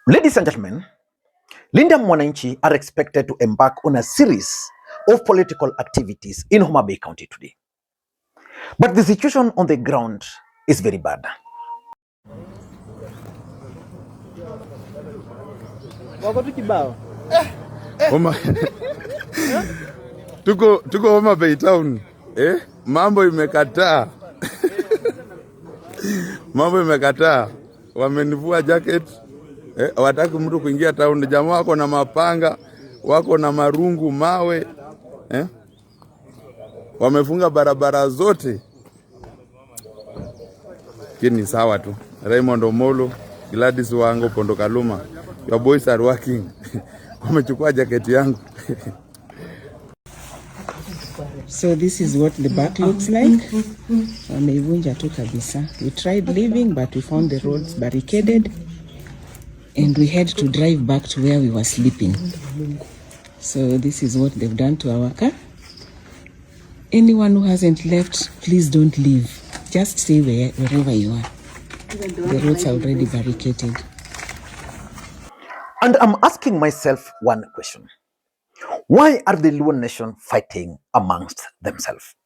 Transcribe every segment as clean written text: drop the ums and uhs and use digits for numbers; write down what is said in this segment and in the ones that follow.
Ladies and gentlemen, Linda Mwananchi are expected to embark on a series of political activities in Homa Bay County today. But the situation on the ground is very bad. Tuko Homa Bay town. Mambo imekataa. Mambo imekataa. Wamenivua jacket. Hawataki mtu kuingia town. Jamaa wako na mapanga, wako na marungu, mawe. Wamefunga barabara zote. Kini sawa tu. Raymond Omolo, Gladys Wanga, Pondo Kaluma. Your boys are working. Wamechukua jacket yangu. So this is what the back looks like. Wameivunja tu kabisa. We tried leaving but we found the roads barricaded and we had to drive back to where we were sleeping. So this is what they've done to our car. Anyone who hasn't left, please don't leave. Just stay wherever you are. The roads are already barricaded. And I'm asking myself one question. Why are the Luo nation fighting amongst themselves?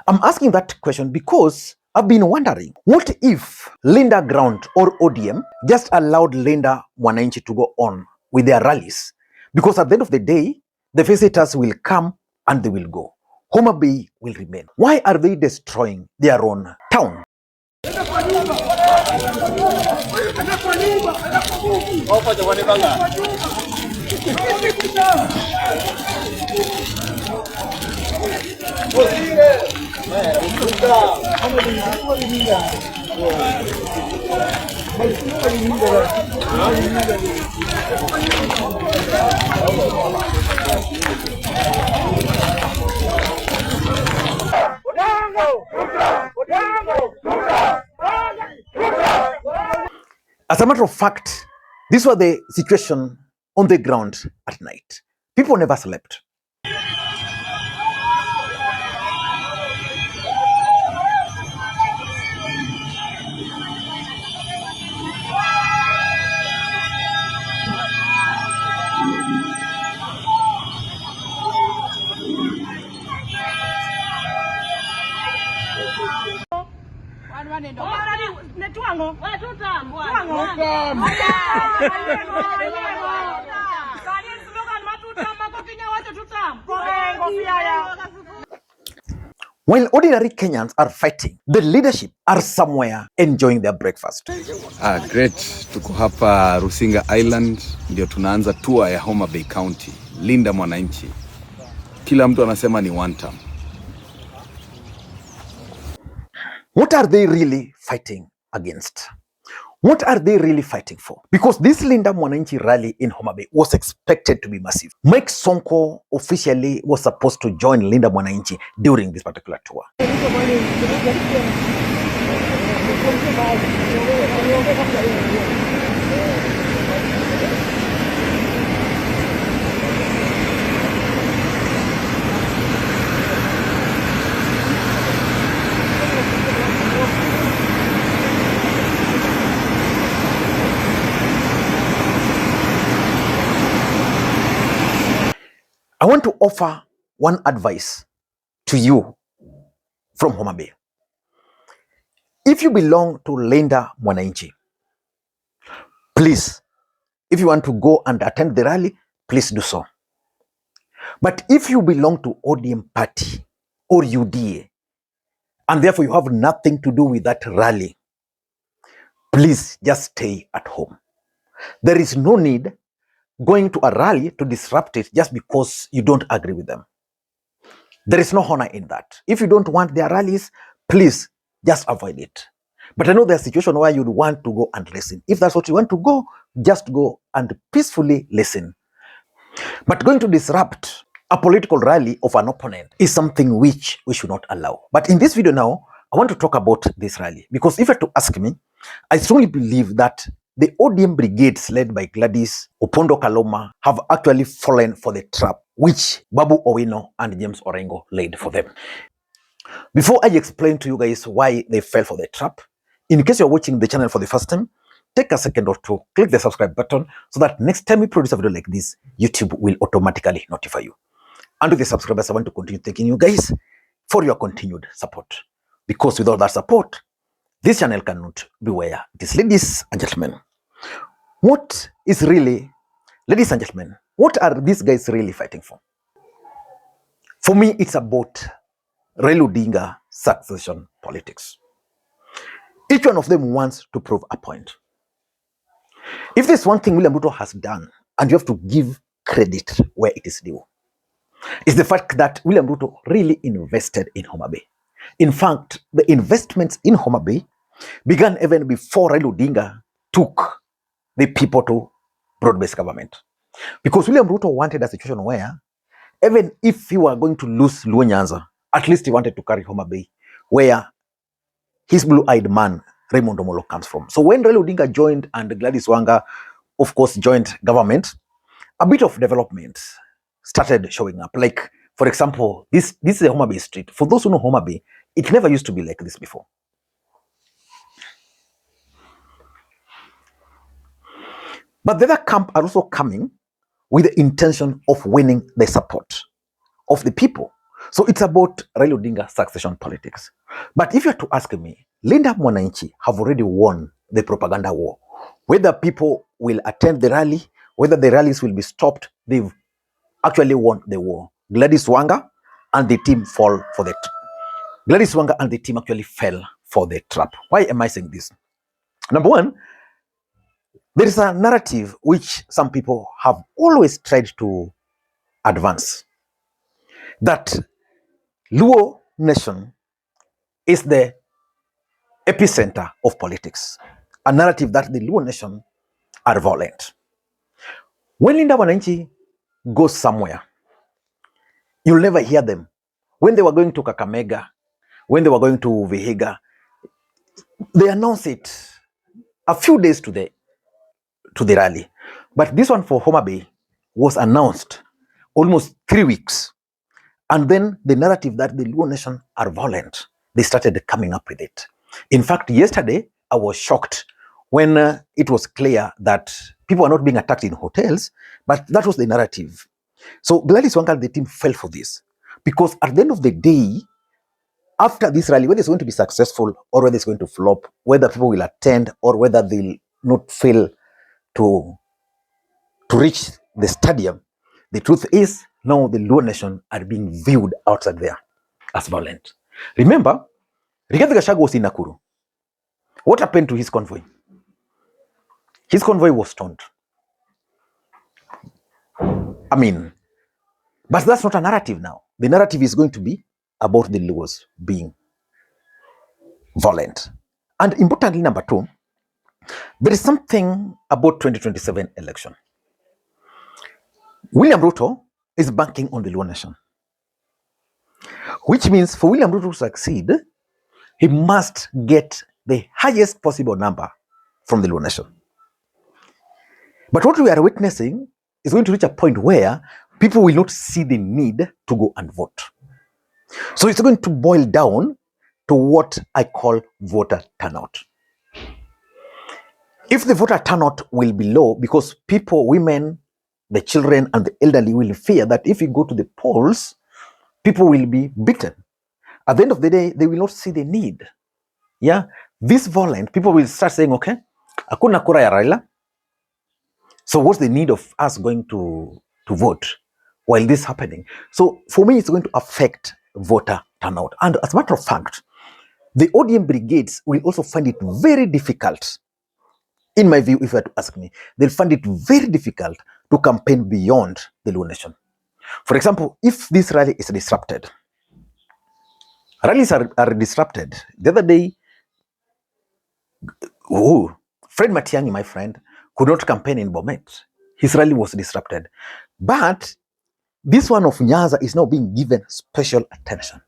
I'm asking that question because I've been wondering, what if Linda Ground or ODM just allowed Linda Mwananchi to go on with their rallies? Because at the end of the day, the visitors will come and they will go. Homa Bay will remain. Why are they destroying their own town? As a matter of fact, this was the situation on the ground at night. People never slept. While ordinary Kenyans are fighting, the leadership are somewhere enjoying their breakfast. Great. Tuko hapa Rusinga Island, ndio tunaanza tour ya Homa Bay County. Linda Mwananchi. Kila mtu anasema ni one term. What are they really fighting against? What are they really fighting for? Because this Linda Mwananchi rally in Homa Bay was expected to be massive. Mike Sonko officially was supposed to join Linda Mwananchi during this particular tour. I want to offer one advice to you from Homa Bay. If you belong to Linda Mwananchi, please, if you want to go and attend the rally, please do so. But if you belong to ODM party or UDA, and therefore you have nothing to do with that rally, please just stay at home. There is no need going to a rally to disrupt it just because you don't agree with them. There is no honor in that. If you don't want their rallies, please just avoid it. But I know there's a situation where you'd want to go and listen. If that's what you want to go, just go and peacefully listen. But going to disrupt a political rally of an opponent is something which we should not allow. But in this video now, I want to talk about this rally because if you were to ask me, I strongly believe that the ODM brigades led by Gladys, Opondo Kaloma have actually fallen for the trap which Babu Owino and James Orengo laid for them. Before I explain to you guys why they fell for the trap, in case you're watching the channel for the first time, take a second or two, click the subscribe button so that next time we produce a video like this, YouTube will automatically notify you. And to the subscribers, I want to continue thanking you guys for your continued support. Because without that support, this channel cannot be where it is. Ladies and gentlemen, what is really, ladies and gentlemen, what are these guys really fighting for? For me, it's about Raila Odinga succession politics. Each one of them wants to prove a point. If there's one thing William Ruto has done, and you have to give credit where it is due, is the fact that William Ruto really invested in Homa Bay. In fact, the investments in Homa Bay began even before Raila Odinga took the people to broad-based government. Because William Ruto wanted a situation where, even if he were going to lose Nyanza, at least he wanted to carry Homa Bay, where his blue-eyed man, Raymond Omolo, comes from. So when Raila Odinga joined and Gladys Wanga, of course, joined government, a bit of development started showing up. Like, for example, this is a Homa Bay street. For those who know Homa Bay, it never used to be like this before. But the other camp are also coming with the intention of winning the support of the people. So it's about Raila Odinga succession politics. But if you are to ask me, Linda Mwananchi have already won the propaganda war. Whether people will attend the rally, whether the rallies will be stopped, they've actually won the war. Gladys Wanga and the team fall for the Gladys Wanga and the team actually fell for the trap. Why am I saying this? Number one, there is a narrative which some people have always tried to advance, that Luo nation is the epicenter of politics. A narrative that the Luo nation are violent. When Linda Mwananchi goes somewhere, you'll never hear them. When they were going to Kakamega, when they were going to Vihiga, they announced it a few days to the rally. But this one for Homa Bay was announced almost 3 weeks. And then the narrative that the Luo nation are violent, they started coming up with it. In fact, yesterday, I was shocked when it was clear that people are not being attacked in hotels, but that was the narrative. So Gladys Wanga and the team fell for this. Because at the end of the day, after this rally, whether it's going to be successful or whether it's going to flop, whether people will attend or whether they'll not fail to reach the stadium, the truth is now the Luo nation are being viewed outside there as violent. Remember, Rigathi Gachagua was in Nakuru. What happened to his convoy? His convoy was stoned. I mean, but that's not a narrative now. The narrative is going to be about the Luos being violent. And importantly, number two, there is something about 2027 election. William Ruto is banking on the Luo nation, which means for William Ruto to succeed, he must get the highest possible number from the Luo nation. But what we are witnessing is going to reach a point where people will not see the need to go and vote. So it's going to boil down to what I call voter turnout. If the voter turnout will be low, because people, women, the children, and the elderly will fear that if you go to the polls, people will be beaten. At the end of the day, they will not see the need. Yeah, this violent, people will start saying, okay, hakuna kura ya Raila. So what's the need of us going to vote while this is happening? So for me, it's going to affect voter turnout. And as a matter of fact, the ODM brigades will also find it very difficult, in my view, if you were to ask me, they'll find it very difficult to campaign beyond the Luo nation. For example, if this rally is disrupted, rallies are disrupted. The other day, Fred Matiang'i, my friend, could not campaign in Bomet. His rally was disrupted. But this one of Nyanza is now being given special attention,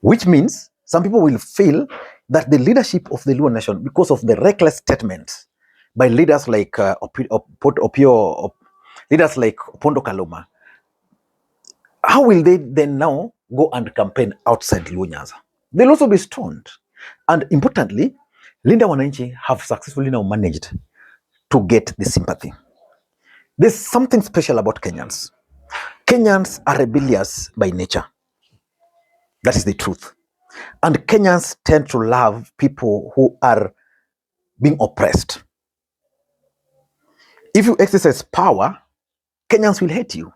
which means Some people will feel that the leadership of the Luo nation, because of the reckless statements by leaders like leaders like Opondo Kaluma, how will they then now go and campaign outside Luo Nyanza? They'll also be stoned. And importantly, Linda Mwananchi have successfully now managed to get the sympathy. There's something special about Kenyans. Kenyans are rebellious by nature. That is the truth. And Kenyans tend to love people who are being oppressed. If you exercise power, Kenyans will hate you.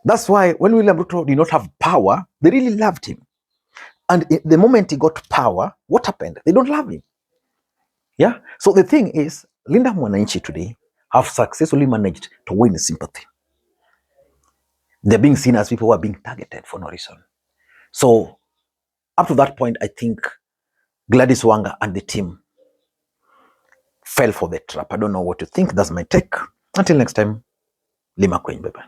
That's why when William Ruto did not have power, they really loved him. And the moment he got power, what happened? They don't love him. Yeah. So the thing is, Linda Mwananchi today have successfully managed to win sympathy. They're being seen as people who are being targeted for no reason. So up to that point, I think Gladys Wanga and the team fell for the trap. I don't know what you think. That's my take. Until next time, Makwiny, bye-bye.